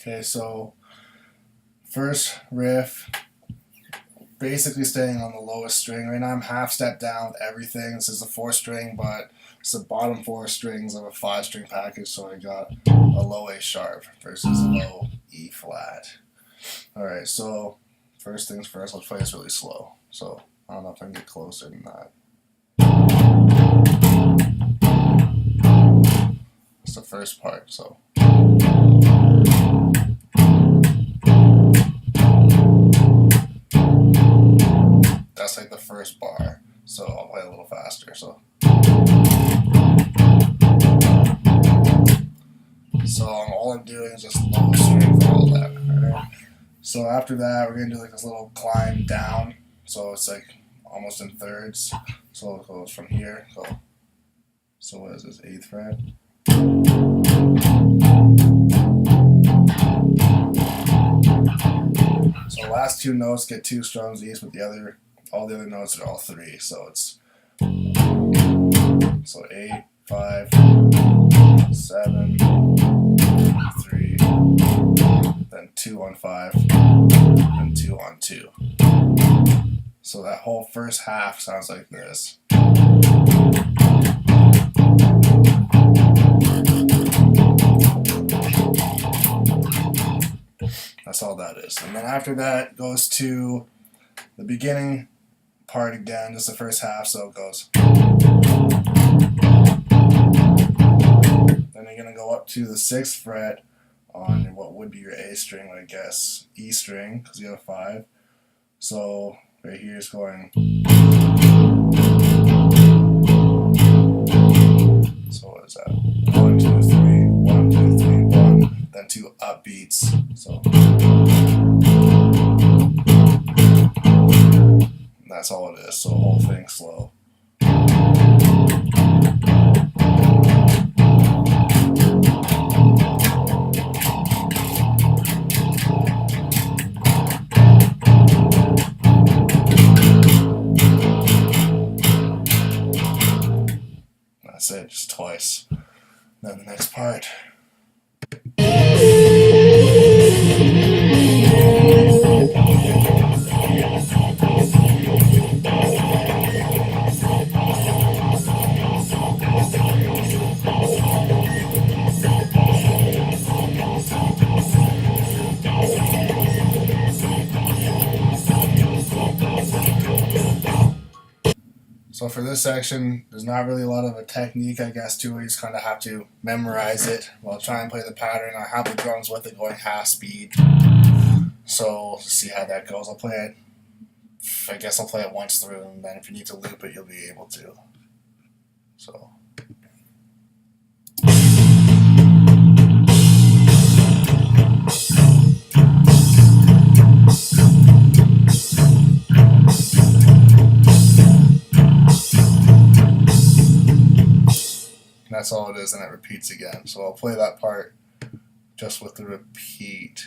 Okay, so first riff, basically staying on the lowest string. Right now I'm half step down with everything. This is a 4-string, but it's the bottom 4 strings of a 5-string package, so I got a low A sharp versus a low E flat. Alright, so first things first, let's play this really slow. So I don't know if I can get closer than that. That's the first part, so. That's like the first bar, so I'll play a little faster. So all I'm doing is just low string for all that. Right? So after that, we're gonna do like this little climb down. So it's like almost in thirds. So it goes from here. So what is this? 8th fret. So the last 2 notes get 2 strums each, but all the other notes are all 3. So it's 8, 5, 7, 3, then 2 on 5, and 2 on 2. So that whole first half sounds like this. That's all that is. And then after that goes to the beginning part again, just the first half, so it goes. Then you're going to go up to the 6th fret on what would be your A string, I guess, E string, because you have a 5. So right here is going. So what is that? 1, 2, 3, 1, 2, 3, 1. Then 2 upbeats. So that's all it is. So the whole thing slow. That's it, just twice. Then the next part. So for this section, there's not really a lot of a technique, I guess, to it. You just kind of have to memorize it while trying to play the pattern. I have the drums with it going half speed. So let's see how that goes. I'll play it. I guess I'll play it once through, and then if you need to loop it, you'll be able to. So. That's all it is, and it repeats again. So I'll play that part just with the repeat.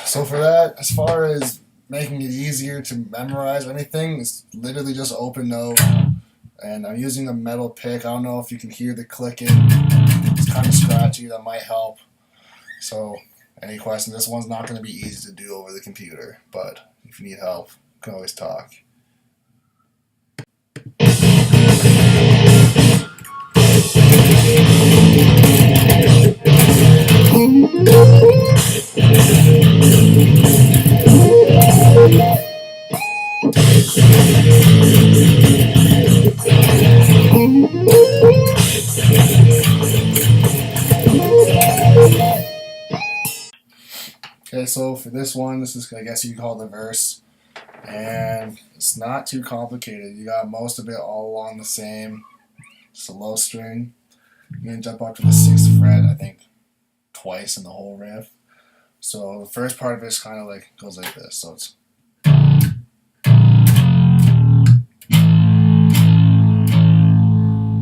So for that, as far as making it easier to memorize anything, it's literally just open note. And I'm using a metal pick. I don't know if you can hear the clicking. It's kind of scratchy. That might help. So any questions? This one's not going to be easy to do over the computer, but if you need help, you can always talk. Okay, so for this one, this is, I guess you call the verse, and it's not too complicated. You got most of it all along the same, just a low string. You're gonna jump up to the 6th fret, I think, twice in the whole riff. So the first part of it is kind of like goes like this. So it's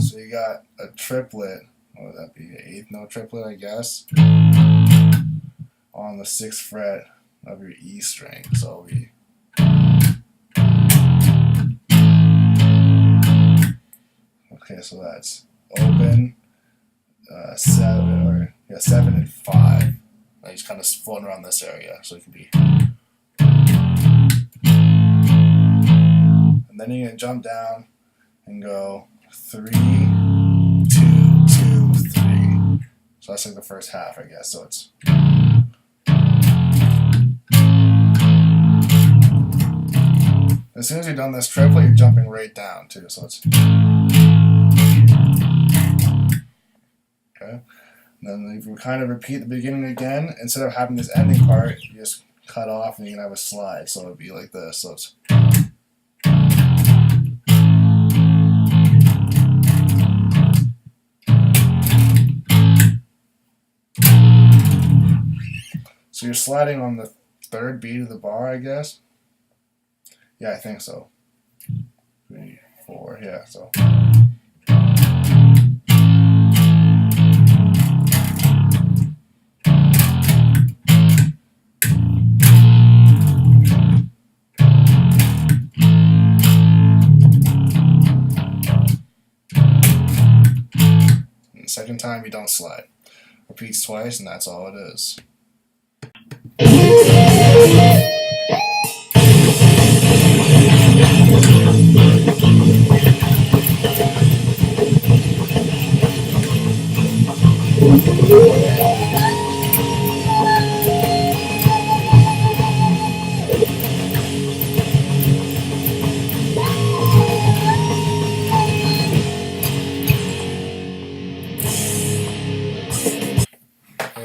so you got a triplet. What would that be? An 8th note triplet, I guess, on the 6th fret of your E string. So we okay. So that's open 7 and 5. Like he's kind of floating around this area, so it could be. And then you're gonna jump down and go 3, 2, 2, 3. So that's like the first half, I guess. So it's. As soon as you've done this triplet, you're jumping right down too. So it's. Okay. And then if we kind of repeat the beginning again, instead of having this ending part, you just cut off and you can have a slide. So it'd be like this. So it's. So you're sliding on the 3rd beat of the bar, I guess. Yeah, I think so. 3, 4, yeah, so. And the second time you don't slide. Repeats twice and that's all it is.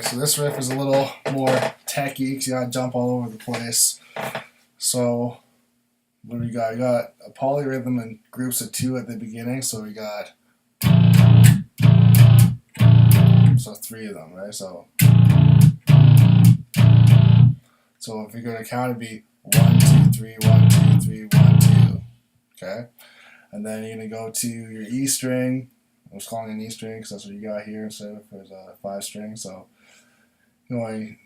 So this riff is a little more techy because you gotta jump all over the place. So what do we got? We got a polyrhythm in groups of 2 at the beginning. So we got 3 of them, right? So if you go to count, it'd be 1, 2, 3, 1, 2, 3, 1, 2. Okay, and then you're gonna go to your E string. I was calling it an E string because that's what you got here instead of there's a 5 string. So going,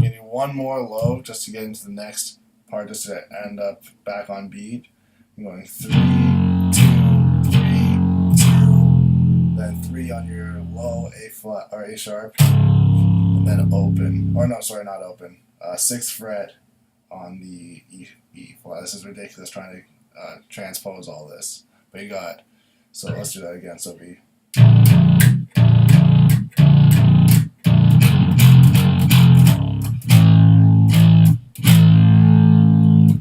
getting one more low just to get into the next part, just to end up back on beat. You're going 3, 2, 3, 2, then 3 on your low A flat or A sharp, and then open. Or no, sorry, not open. 6th fret on the E flat. This is ridiculous trying to transpose all this, but you got. So let's do that again. So it'd be.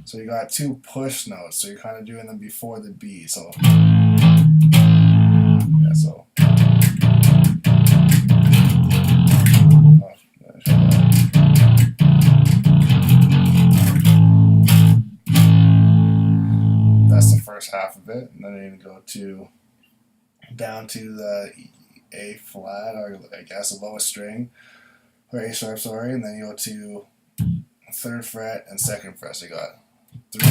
So you got 2 push notes, so you're kind of doing them before the beat. So yeah, so that's the first half of it, and then you're gonna go down to the A flat, or I guess the lowest string, or A sharp, sorry, and then you go to 3rd fret and 2nd fret. So you got 3, 2,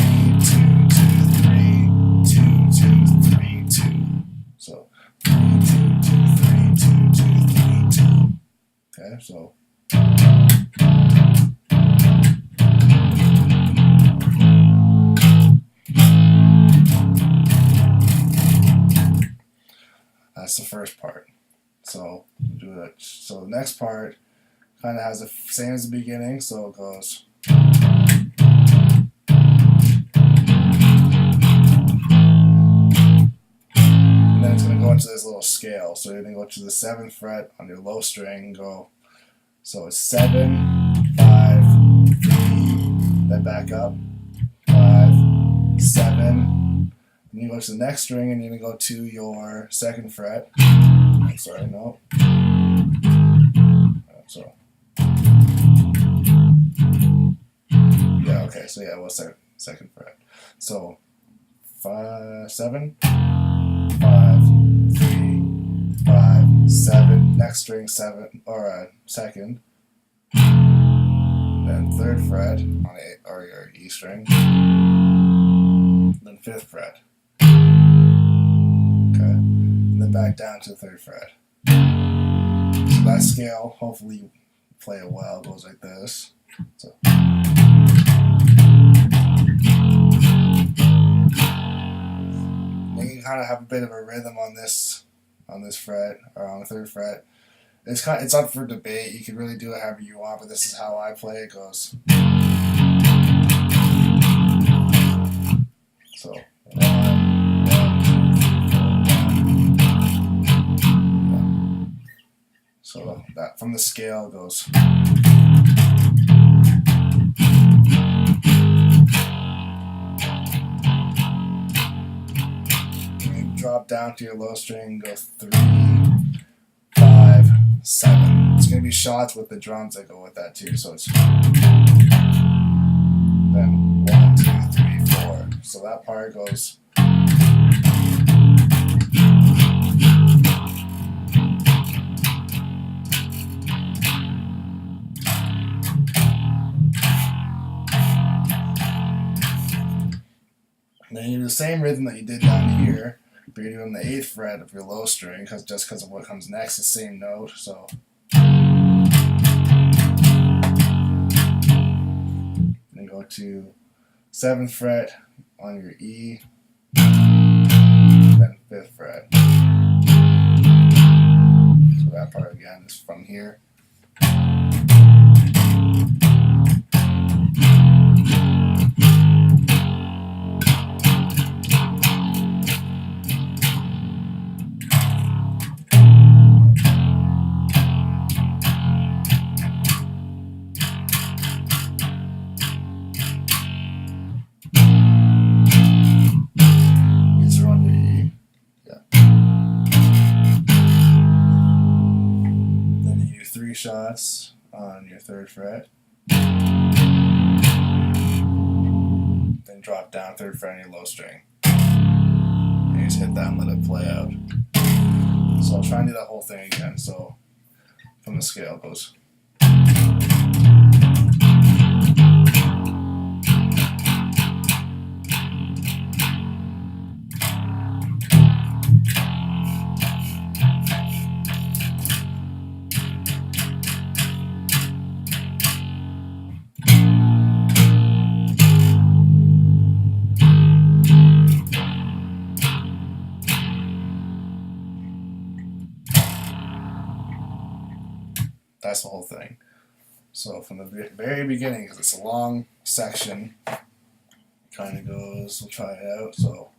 2, 3, 2, 2, 3, 2. So 3, 2, 2, 3, 2, 2, 3, 2. Okay, so. That's the first part. So do it. So the next part kind of has the same as the beginning. So it goes. And then it's going to go into this little scale. So you're going to go to the 7th fret on your low string and go. So it's 7, 5, 3, then back up. 5, 7. Then you go to the next string and you're going to go to your 2nd fret. Sorry, no. So, yeah, okay, so yeah, what's that 2nd fret? So, 7, 5, 3, 5, 7, next string 7, or 2nd, then 3rd fret on A, or your E string, then 5th fret, okay, and then back down to the 3rd fret. So that scale, hopefully you play it well, goes like this. So. And you kind of have a bit of a rhythm on this fret, or on the 3rd fret. It's up for debate. You can really do it however you want, but this is how I play it. Goes. So 1, 1, 2, 3, 4, 1. Yeah. So that from the scale goes. Drop down to your low string, go 3, 5, 7. It's going to be shots with the drums that go with that too. So it's then 1, 2, 3, 4. So that part goes. And then you do the same rhythm that you did down here. But you're doing the 8th fret of your low string, just because of what comes next, the same note. So then go to 7th fret on your E, then 5th fret. So that part again is from here. Shots on your 3rd fret, then drop down 3rd fret on your low string, and you just hit that and let it play out. So I'll try and do that whole thing again. So from the scale it goes. That's the whole thing. So from the very beginning, because it's a long section, kind of goes, we'll try it out. So.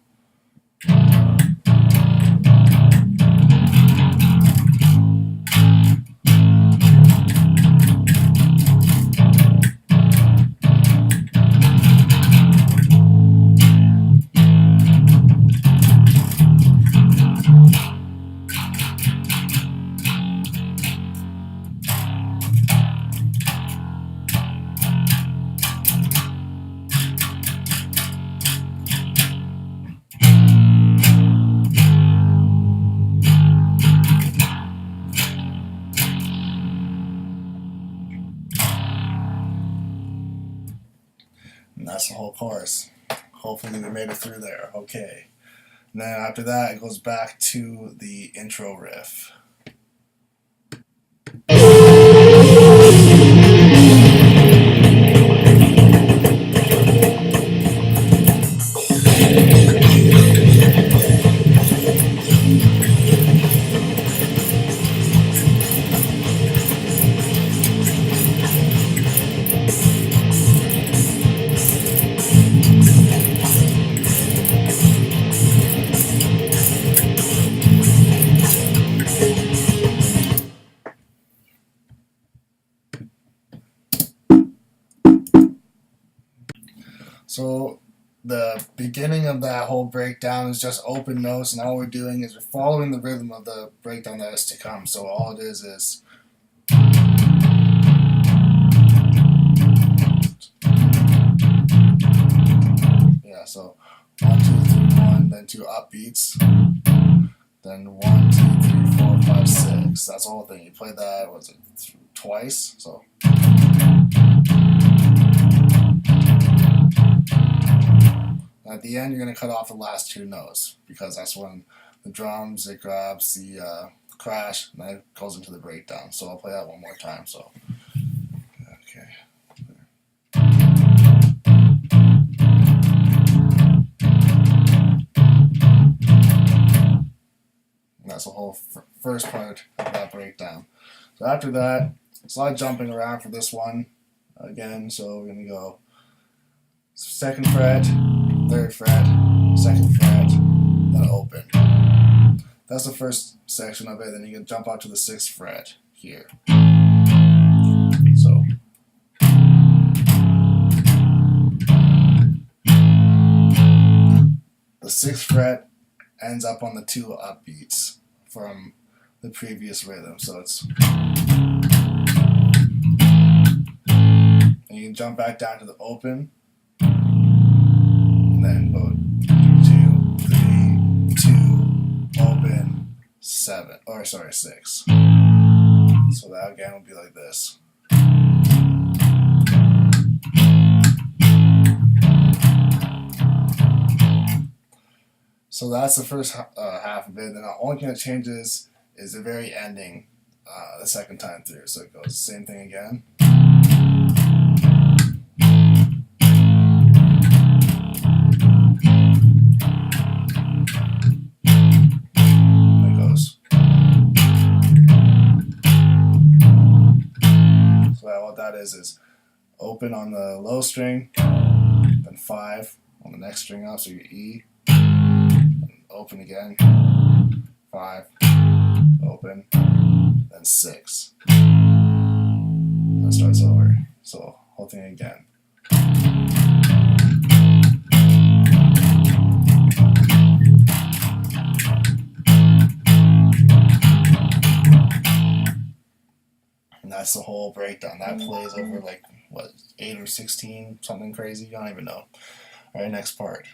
And that's the whole chorus. Hopefully they made it through there. Okay. And then after that, it goes back to the intro riff. So the beginning of that whole breakdown is just open notes, and all we're doing is we're following the rhythm of the breakdown that is to come. So all it is yeah, so 1, 2, 3, 1, then 2 upbeats, then 1, 2, 3, 4, 5, 6. That's the whole thing. You play that, was it, twice? So at the end, you're going to cut off the last 2 notes because that's when the drums, it grabs the crash, and then it goes into the breakdown. So I'll play that one more time. So, okay. And that's the whole first part of that breakdown. So after that, it's a lot of jumping around for this one again. So we're going to go 2nd fret, 3rd fret, 2nd fret, then open. That's the first section of it. Then you can jump out to the 6th fret here. So the 6th fret ends up on the 2 upbeats from the previous rhythm. So it's, and you can jump back down to the open, and then go 2, 3, 2, open, 7, or sorry, 6. So that again would be like this. So that's the first half of it. Then the only thing that changes is the very ending, the second time through. So it goes the same thing again. It goes. So what that is open on the low string, then 5 on the next string up, so your E. Open again, 5, open, then 6. And it starts over. So whole thing again. And that's the whole breakdown. That plays over like what, 8 or 16, something crazy. I don't even know. All right, next part.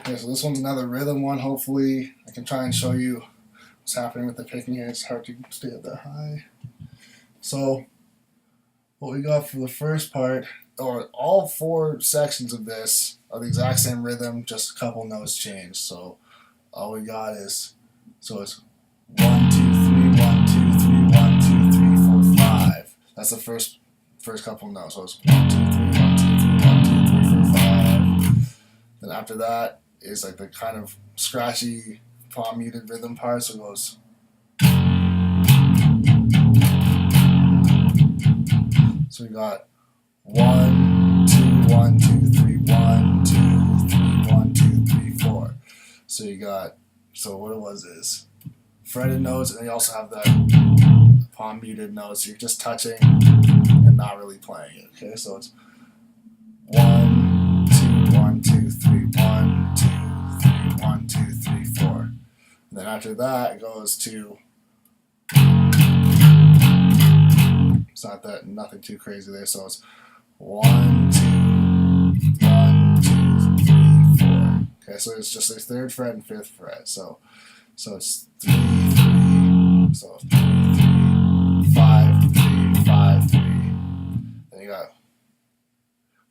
Okay, so this one's another rhythm one. Hopefully I can try and show you what's happening with the picking here. It's hard to stay at that high. So what we got for the first part, or all 4 sections of this are the exact same rhythm, just a couple notes changed. So all we got is, so it's 1, 2, 3, 1, 2, 3, 1, 2, 3, 4, 5. That's the first couple notes. So it's 1, 2, 3, 1, 2, 3, 1, 2, 3, 4, 5. Then after that is like the kind of scratchy, palm muted rhythm part. So it goes. So we got 1, 2, 1, 2, 3, 1, 2, 3, 1, 2, 3, 4. So you got, so what it was is fretted notes, and then you also have the palm muted notes. So you're just touching and not really playing it. Okay, so it's 1, 2, 1, 2, 3, 1, 2, 3, 1, 2, 3, 4. And then after that, it goes to. It's not that, nothing too crazy there. So it's 1, 2, 1, 2, 3, 4. Okay, so it's just the 3rd fret and 5th fret. So it's 3, 3. So 3, 3, 5, 3, 5, 3. Then you got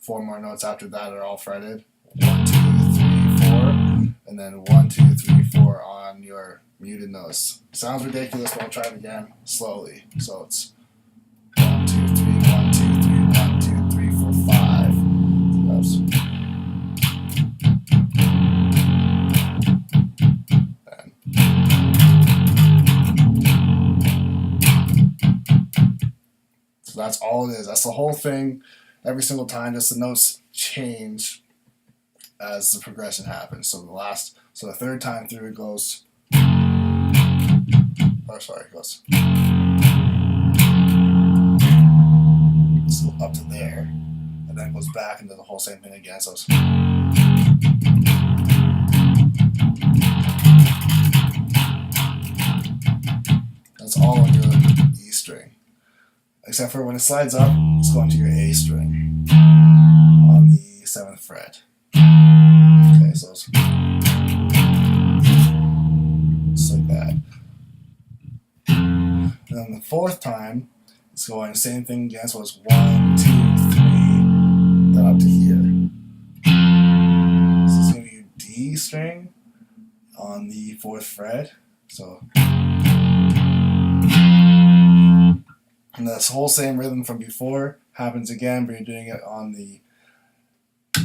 4 more notes after that are all fretted. 1, 2, 3, 4. and then 1, 2, 3, 4 on your muted notes. Sounds ridiculous, but I'll try it again slowly. So it's 1, 2, 3, 1, 2, 3, 1, 2, 3, 4, 5. So that's all it is. That's the whole thing. Every single time, just the notes change as the progression happens. So the third time through it goes. It goes. So up to there, and then it goes back and does the whole same thing again. So it's. That's all on your E string. Except for when it slides up, it's going to your A string on the 7th fret. Okay, so it's like that. And then the 4th time, it's going the same thing again, so it's 1, 2, 3, then up to here. So it's going to be your D string on the 4th fret. So. And this whole same rhythm from before happens again, but you're doing it on the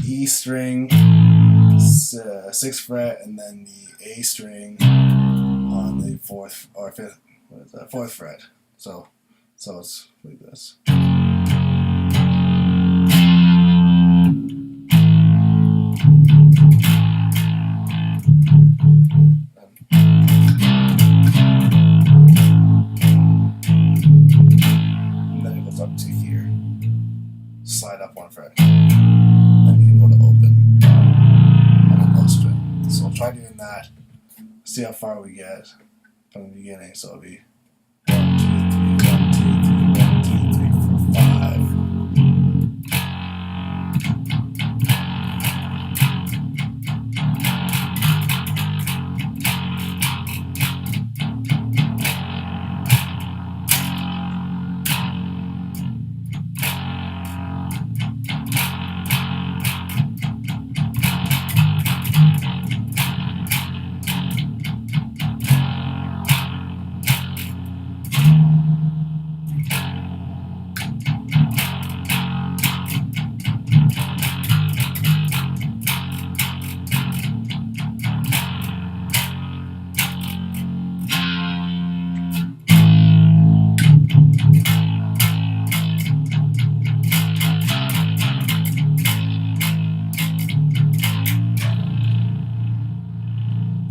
E string, 6th fret, and then the A string on the 4th or 5th, 4th fret. So it's like this. Up to here, slide up 1 fret, then you can go to open on a low string. So I'll try doing that, see how far we get from the beginning. So it'll be 1, 2, 3, 1, 2, 3, 1, 2, 3, 4, 5.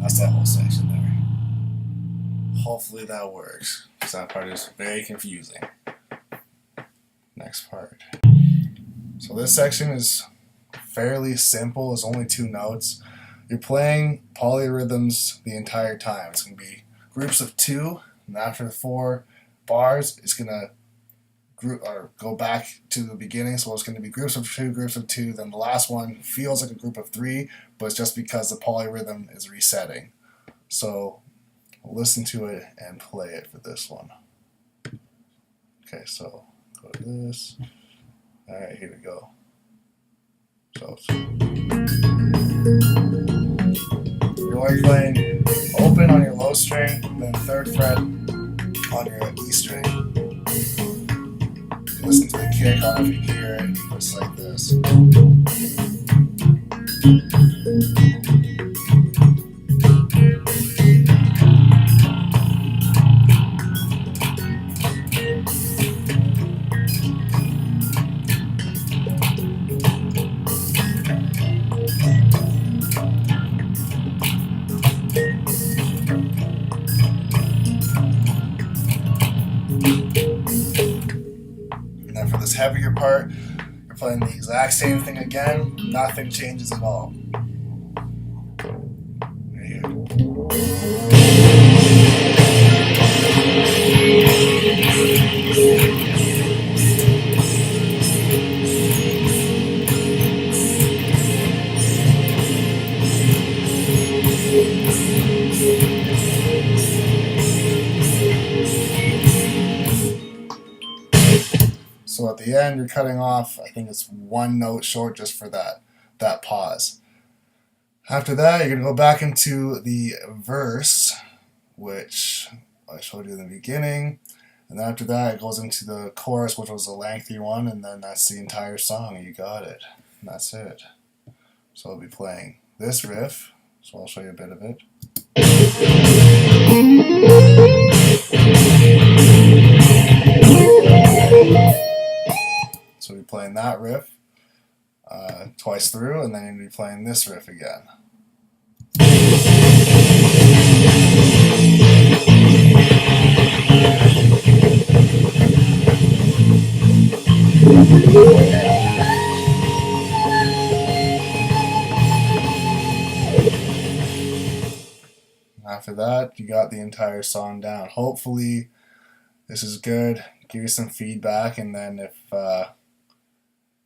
That's that whole section there. Hopefully that works, because that part is very confusing. Next part. So this section is fairly simple. It's only 2 notes. You're playing polyrhythms the entire time. It's going to be groups of 2, and after the 4 bars, it's going to go back to the beginning. So it's going to be groups of 2, then the last one feels like a group of 3, but it's just because the polyrhythm is resetting. So listen to it and play it for this one. Okay, so go to this. Alright, here we go. So you're playing open on your low string, then 3rd fret on your E string. You listen to the kick, I don't know if you can hear it, it's like this. And then for this heavier part, you're playing the exact same thing again. Nothing changes at all. Right here. So at the end, you're cutting off, I think it's 1 note short just for that pause. After that, you're going to go back into the verse, which I showed you in the beginning. And then after that, it goes into the chorus, which was a lengthy one, and then that's the entire song. You got it. And that's it. So I'll be playing this riff, so I'll show you a bit of it. So we'll be playing that riff twice through, and then you'll be playing this riff again. After that, you got the entire song down. Hopefully this is good. Give you some feedback, and then if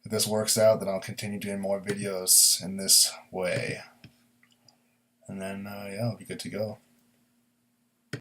this works out, then I'll continue doing more videos in this way. And then, yeah, I'll be good to go.